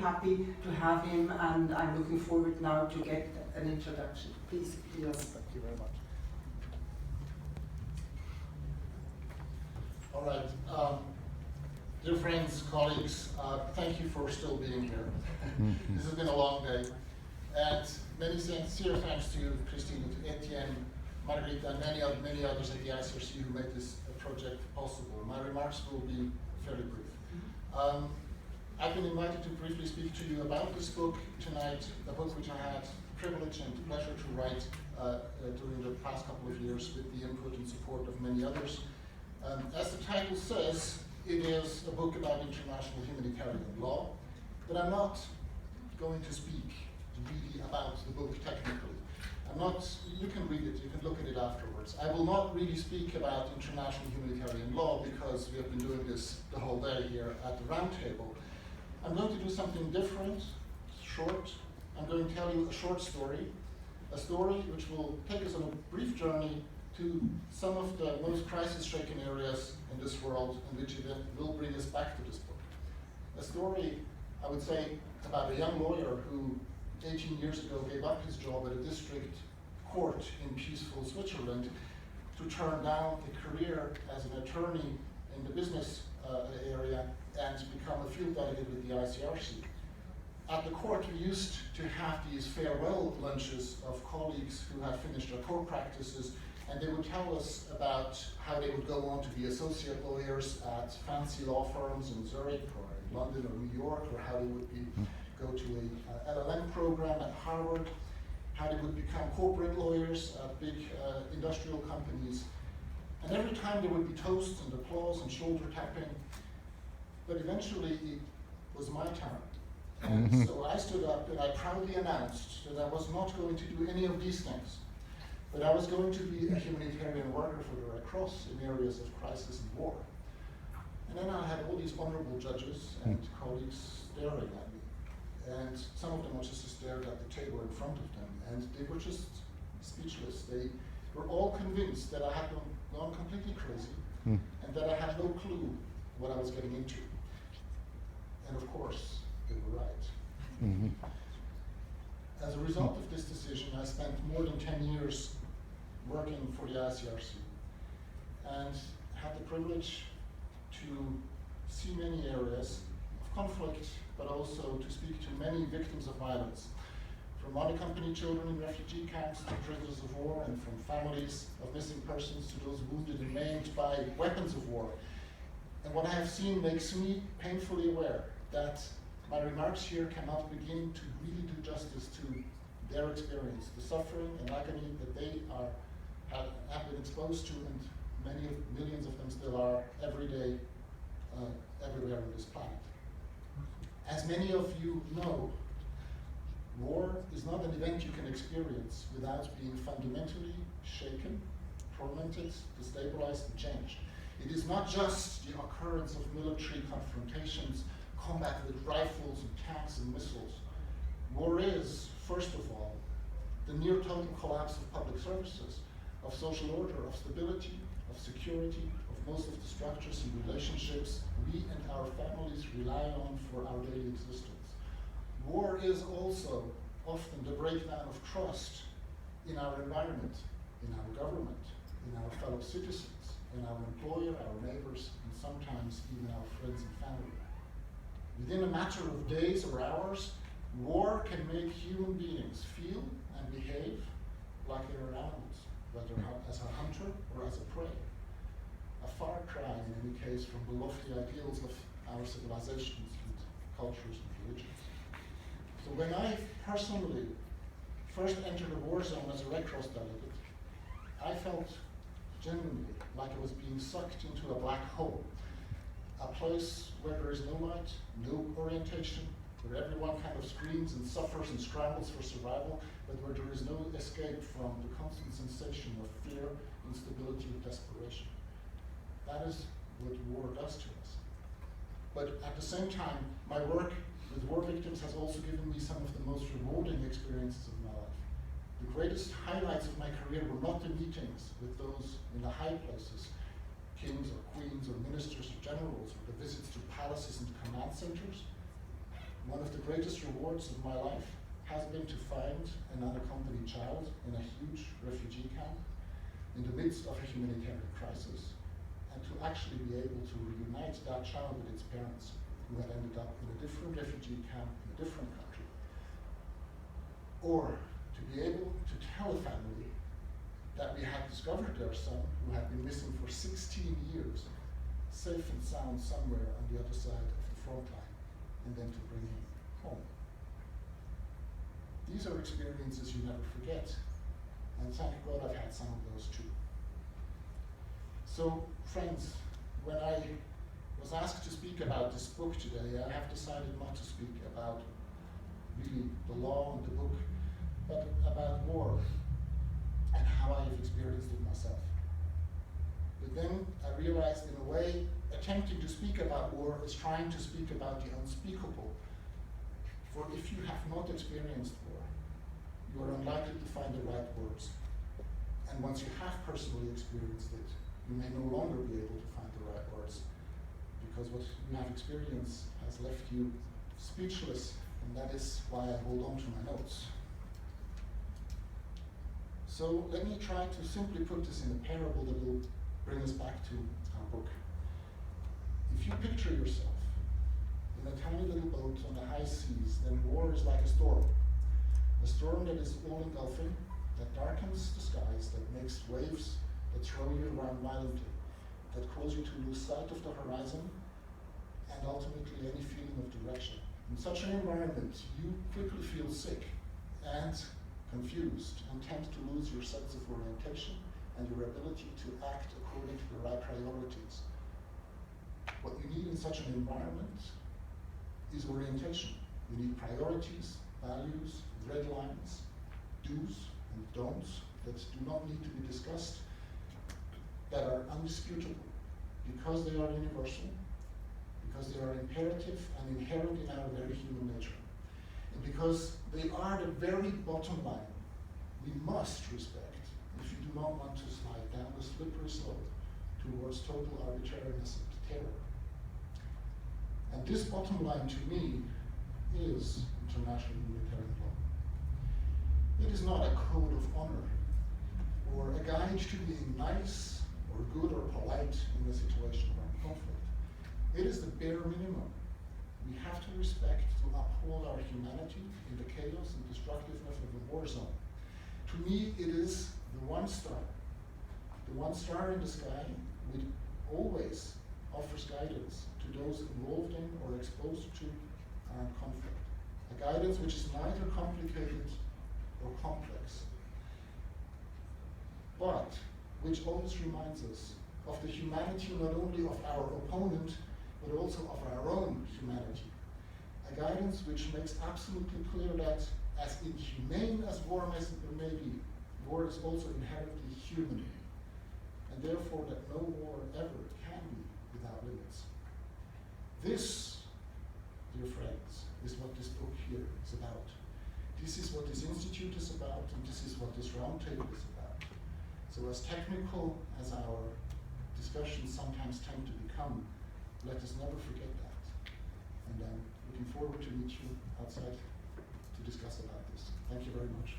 happy to have him, and I'm looking forward now to get an introduction. Please, Nils. Thank you very much. All right. Dear friends, colleagues, thank you for still being here. This has been a long day. And many sincere thanks to you, Christine, to Etienne, Margarita, and many others at the ICRC who made this project possible. My remarks will be fairly brief. I've been invited to briefly speak to you about this book tonight, a book which I had the privilege and pleasure to write during the past couple of years with the input and support of many others. As the title says, it is a book about international humanitarian law, but I'm not going to speak really about the book technically. You can read it, you can look at it afterwards. I will not really speak about international humanitarian law because we have been doing this the whole day here at the round table. I'm going to do something different, short. I'm going to tell you a short story, a story which will take us on a brief journey to some of the most crisis-stricken areas in this world, and which event will bring us back to this book. A story, I would say, about a young lawyer who 18 years ago gave up his job at a district court in peaceful Switzerland to turn down a career as an attorney in the business area and become a field delegate with the ICRC. At the court, we used to have these farewell lunches of colleagues who had finished their court practices, and they would tell us about how they would go on to be associate lawyers at fancy law firms in Zurich or in London or New York, or how they would go to a LLM program at Harvard, how they would become corporate lawyers at big industrial companies. And every time there would be toasts and applause and shoulder tapping, but eventually it was my turn. And so I stood up and I proudly announced that I was not going to do any of these things, but I was going to be a humanitarian worker for the Red Cross in areas of crisis and war. And then I had all these honorable judges and colleagues staring at me. And some of them also just stared at the table in front of them, and they were just speechless. They were all convinced that I had gone completely crazy, and that I had no clue what I was getting into. And of course, they were right. As a result of this decision, I spent more than 10 years working for the ICRC, and had the privilege to see many areas of conflict, but also to speak to many victims of violence, from unaccompanied children in refugee camps to prisoners of war, and from families of missing persons to those wounded and maimed by weapons of war. And what I have seen makes me painfully aware that my remarks here cannot begin to really do justice to their experience, the suffering and agony that they have been exposed to, and millions of them still are every day, everywhere on this planet. As many of you know, war is not an event you can experience without being fundamentally shaken, tormented, destabilized, and changed. It is not just the occurrence of military confrontations, combat with rifles and tanks and missiles. War is, first of all, the near total collapse of public services, of social order, of stability, of security, of most of the structures and relationships we and our families rely on for our daily existence. War is also often the breakdown of trust in our environment, in our government, in our fellow citizens, in our employer, our neighbors, and sometimes even our friends and family. Within a matter of days or hours, war can make human beings feel and behave like they are animals, whether as a hunter or as a prey. A far cry, in any case, from the lofty ideals of our civilizations and cultures and religions. So when I personally first entered a war zone as a Red Cross delegate, I felt genuinely like I was being sucked into a black hole, a place where there is no light, no orientation, where everyone kind of screams and suffers and scrambles for survival, but where there is no escape from the constant sensation of fear, instability, and desperation. That is what war does to us. But at the same time, my work with war victims has also given me some of the most rewarding experiences of my life. The greatest highlights of my career were not the meetings with those in the high places, kings or queens or ministers or generals, or the visits to palaces and command centers. one of the greatest rewards of my life has been to find an unaccompanied child in a huge refugee camp in the midst of a humanitarian crisis, and to actually be able to reunite that child with its parents who had ended up in a different refugee camp in a different country. Or to be able to tell a family that we had discovered their son, who had been missing for 16 years, safe and sound somewhere on the other side of the front line, and then to bring him home. These are experiences you never forget, and thank God I've had some of those too. So, friends, when I was asked to speak about this book today, I have decided not to speak about really the law and the book, but about war and how I have experienced it myself. But then I realized, in a way, attempting to speak about war is trying to speak about the unspeakable. For if you have not experienced war, you are unlikely to find the right words. And once you have personally experienced it, you may no longer be able to find the right words, because what you have experienced has left you speechless, and that is why I hold on to my notes. So let me try to simply put this in a parable that will bring us back to our book. If you picture yourself in a tiny little boat on the high seas, then war is like a storm. A storm that is all-engulfing, that darkens the skies, that makes waves that throw you around violently, that cause you to lose sight of the horizon, and ultimately any feeling of direction. In such an environment, you quickly feel sick and confused and tend to lose your sense of orientation and your ability to act according to the right priorities. What you need in such an environment is orientation. You need priorities, values, red lines, do's and don'ts that do not need to be discussed, that are undisputable, because they are universal, because they are imperative and inherent in our very human nature, and because they are the very bottom line we must respect if you do not want to slide down the slippery slope towards total arbitrariness and terror. And this bottom line, to me, is international humanitarian law. It is not a code of honor or a guide to being nice or good or polite in a situation around conflict. It is the bare minimum. We have to respect to uphold our humanity in the chaos and destructiveness of the war zone. To me, it is the one star in the sky, which always offers guidance to those involved in or exposed to armed conflict. A guidance which is neither complicated or complex, but which always reminds us of the humanity not only of our opponent, but also of our own humanity. A guidance which makes absolutely clear that, as inhumane as war may be, war is also inherently human, and therefore that no war ever can be without limits. This, dear friends, is what this book here is about. This is what this institute is about, and this is what this roundtable is about. So as technical as our discussions sometimes tend to become, let us never forget that. And I'm looking forward to meet you outside to discuss about this. Thank you very much.